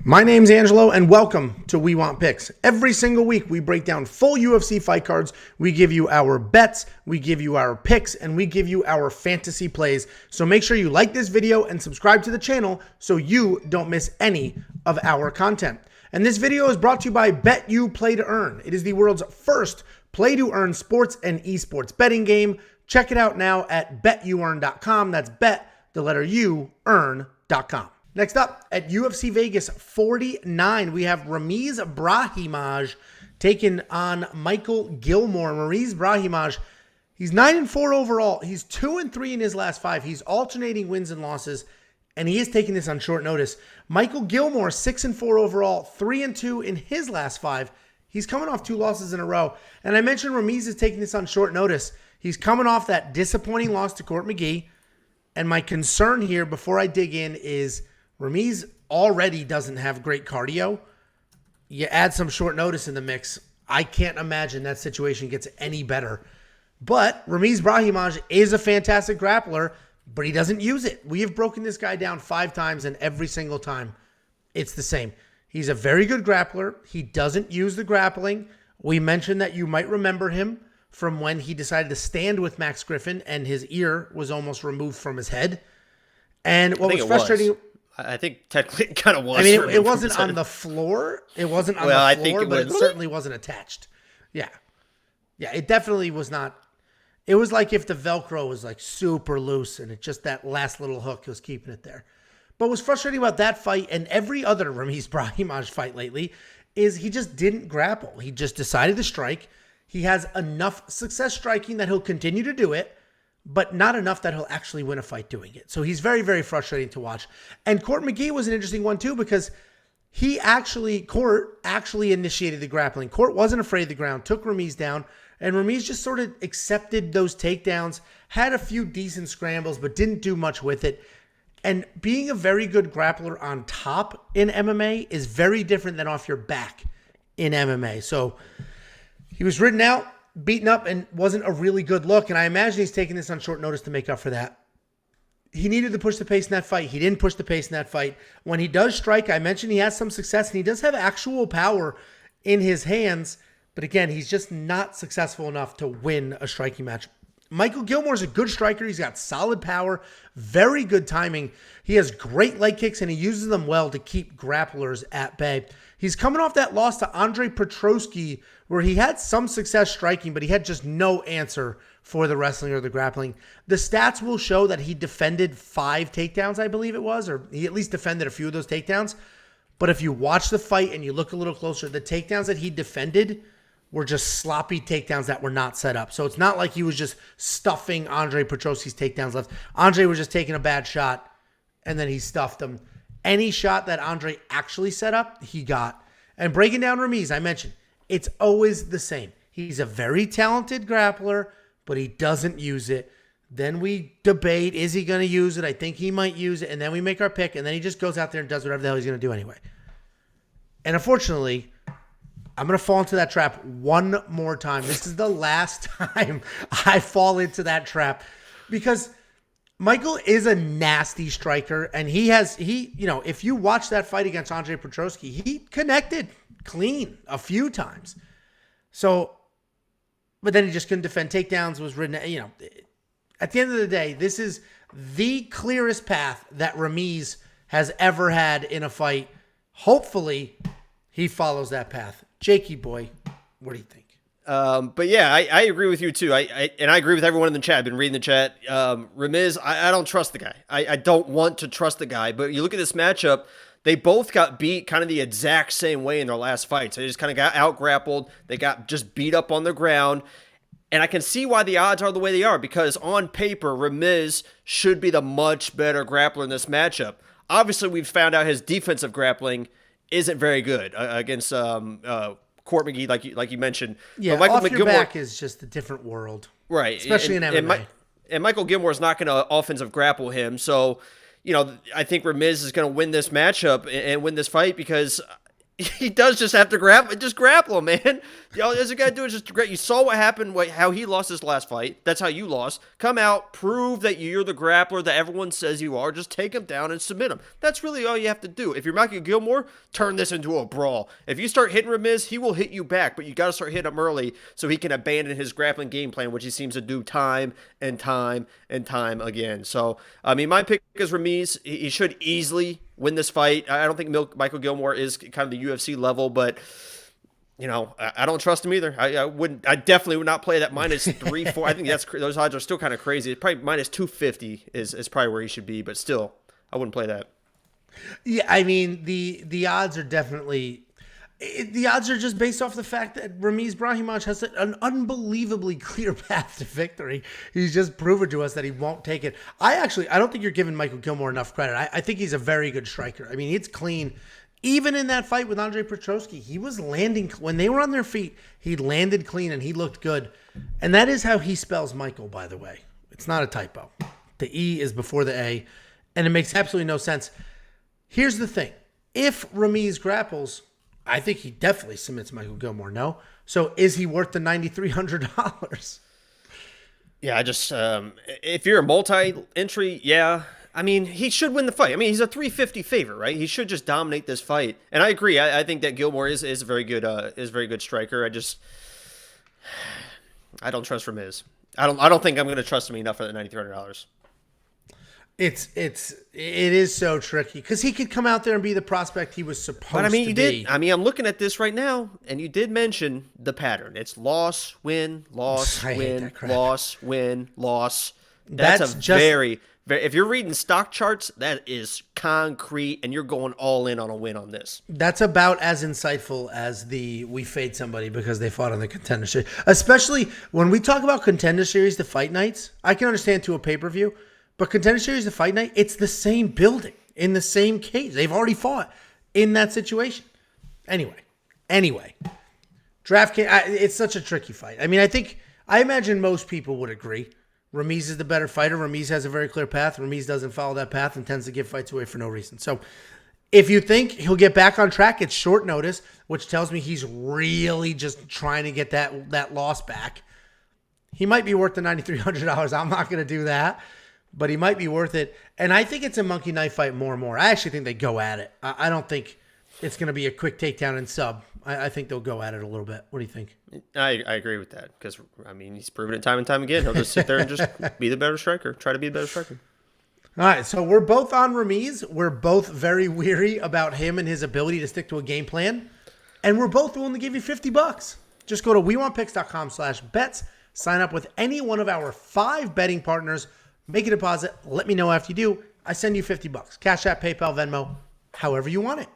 My name's Angelo, and welcome to We Want Picks. Every single week, we break down full UFC fight cards. We give you our bets, we give you our picks, and we give you our fantasy plays. So make sure you like this video and subscribe to the channel so you don't miss any of our content. And this video is brought to you by BETU Play to Earn. It is the world's first play-to-earn sports and esports betting game. Check it out now at betuearn.com. That's bet, the letter U, earn.com. Next up, at UFC Vegas 49, we have Ramiz Brahimaj taking on Micheal Gillmore. Ramiz Brahimaj, he's 9-4 overall. He's 2-3 in his last 5. He's alternating wins and losses, and he is taking this on short notice. Micheal Gillmore, 6-4 overall, 3-2 in his last 5. He's coming off 2 losses in a row. And I mentioned Ramiz is taking this on short notice. He's coming off that disappointing loss to Court McGee. And my concern here before I dig in is Ramiz already doesn't have great cardio. You add some short notice in the mix, I can't imagine that situation gets any better. But Ramiz Brahimaj is a fantastic grappler, but he doesn't use it. We have broken this guy down 5 times, and every single time it's the same. He's a very good grappler. He doesn't use the grappling. We mentioned that you might remember him from when he decided to stand with Max Griffin and his ear was almost removed from his head. And what was frustrating... I think technically it kind of was. I mean, it wasn't on the floor. It wasn't on the floor, but it certainly wasn't attached. Yeah. Yeah, it definitely was not. It was like if the Velcro was like super loose and it just that last little hook was keeping it there. But what's frustrating about that fight and every other Ramiz Brahimaj fight lately is he just didn't grapple. He just decided to strike. He has enough success striking that he'll continue to do it, but not enough that he'll actually win a fight doing it. So he's very, very frustrating to watch. And Court McGee was an interesting one too, because Court actually initiated the grappling. Court wasn't afraid of the ground, took Ramiz down, and Ramiz just sort of accepted those takedowns, had a few decent scrambles, but didn't do much with it. And being a very good grappler on top in MMA is very different than off your back in MMA. So he was ridden out, beaten up, and wasn't a really good look. And I imagine he's taking this on short notice to make up for that. He needed to push the pace in that fight. He didn't push the pace in that fight. When he does strike, I mentioned he has some success, and he does have actual power in his hands. But again, he's just not successful enough to win a striking match. Micheal Gillmore is a good striker. He's got solid power, very good timing. He has great leg kicks, and he uses them well to keep grapplers at bay. He's coming off that loss to Andre Petroski, where he had some success striking, but he had just no answer for the wrestling or the grappling. The stats will show that he defended 5 takedowns, I believe it was, or he at least defended a few of those takedowns. But if you watch the fight and you look a little closer, the takedowns that he defended were just sloppy takedowns that were not set up. So it's not like he was just stuffing Andre Petroski's takedowns left. Andre was just taking a bad shot, and then he stuffed him. Any shot that Andre actually set up, he got. And breaking down Ramiz, I mentioned, it's always the same. He's a very talented grappler, but he doesn't use it. Then we debate, is he going to use it? I think he might use it. And then we make our pick, and then he just goes out there and does whatever the hell he's going to do anyway. And unfortunately, I'm going to fall into that trap one more time. This is the last time I fall into that trap, because Micheal is a nasty striker, and if you watch that fight against Andre Petroski, he connected clean a few times. So, but then he just couldn't defend takedowns, was ridden, at the end of the day, this is the clearest path that Ramiz has ever had in a fight. Hopefully, he follows that path. Jakey boy, what do you think? But yeah, I agree with you too. I agree with everyone in the chat. I've been reading the chat. Ramiz, I don't trust the guy. I don't want to trust the guy. But you look at this matchup, they both got beat kind of the exact same way in their last fights. They just kind of got out grappled. They got just beat up on the ground. And I can see why the odds are the way they are, because on paper, Ramiz should be the much better grappler in this matchup. Obviously, we've found out his defensive grappling isn't very good against Court McGee, like you mentioned. Yeah, but off your back is just a different world. Right. Especially in MMA. And Micheal Gillmore is not going to offensive grapple him. So, I think Ramiz is going to win this matchup and win this fight, because He does just have to grapple him, man. All you got to do is just you saw what happened, how he lost his last fight. That's how you lost. Come out, prove that you're the grappler that everyone says you are. Just take him down and submit him. That's really all you have to do. If you're Micheal Gillmore, turn this into a brawl. If you start hitting Ramiz, he will hit you back, but you got to start hitting him early so he can abandon his grappling game plan, which he seems to do time and time and time again. So, I mean, my pick is Ramiz. He should easily win this fight. I don't think Micheal Gillmore is kind of the UFC level, but I don't trust him either. I definitely would not play that -3-4. I think those odds are still kind of crazy. It's probably -250 is probably where he should be, but still, I wouldn't play that. Yeah, I mean the odds are definitely. The odds are just based off the fact that Ramiz Brahimaj has an unbelievably clear path to victory. He's just proven to us that he won't take it. I don't think you're giving Micheal Gillmore enough credit. I think he's a very good striker. I mean, it's clean. Even in that fight with Andre Petroski, he was landing when they were on their feet. He landed clean and he looked good. And that is how he spells Michael, by the way. It's not a typo. The E is before the A, and it makes absolutely no sense. Here's the thing: if Ramiz grapples, I think he definitely submits Micheal Gillmore. No, so is he worth the $9,300? Yeah, I just if you're a multi-entry, yeah. I mean, he should win the fight. I mean, he's a 350 favorite, right? He should just dominate this fight. And I agree. I think that Gillmore is a very good striker. I don't trust Ramiz. I don't think I'm going to trust him enough for that $9,300. It is so tricky because he could come out there and be the prospect he was supposed to be. But I mean, you did. I mean, I'm looking at this right now, and you did mention the pattern. It's loss, win, loss, win, loss, win, loss. That's very. If you're reading stock charts, that is concrete, and you're going all in on a win on this. That's about as insightful as we fade somebody because they fought on the Contender Series. Especially when we talk about Contender Series to fight nights, I can understand to a pay-per-view, but Contender Series to fight night, it's the same building, in the same cage. They've already fought in that situation. Anyway. DraftKings, it's such a tricky fight. I mean, I imagine most people would agree. Ramiz is the better fighter. Ramiz has a very clear path. Ramiz doesn't follow that path and tends to give fights away for no reason. So if you think he'll get back on track, it's short notice, which tells me he's really just trying to get that loss back. He might be worth the $9,300. I'm not going to do that, but he might be worth it. And I think it's a monkey knife fight more and more. I actually think they go at it. I don't think it's going to be a quick takedown and sub. I think they'll go at it a little bit. What do you think? I agree with that because, I mean, he's proven it time and time again. He'll just sit there and just be the better striker, try to be the better striker. All right, so we're both on Ramiz. We're both very weary about him and his ability to stick to a game plan. And we're both willing to give you $50. Just go to WeWantPicks.com/bets. Sign up with any one of our 5 betting partners. Make a deposit. Let me know after you do. I send you $50. Cash App, PayPal, Venmo, however you want it.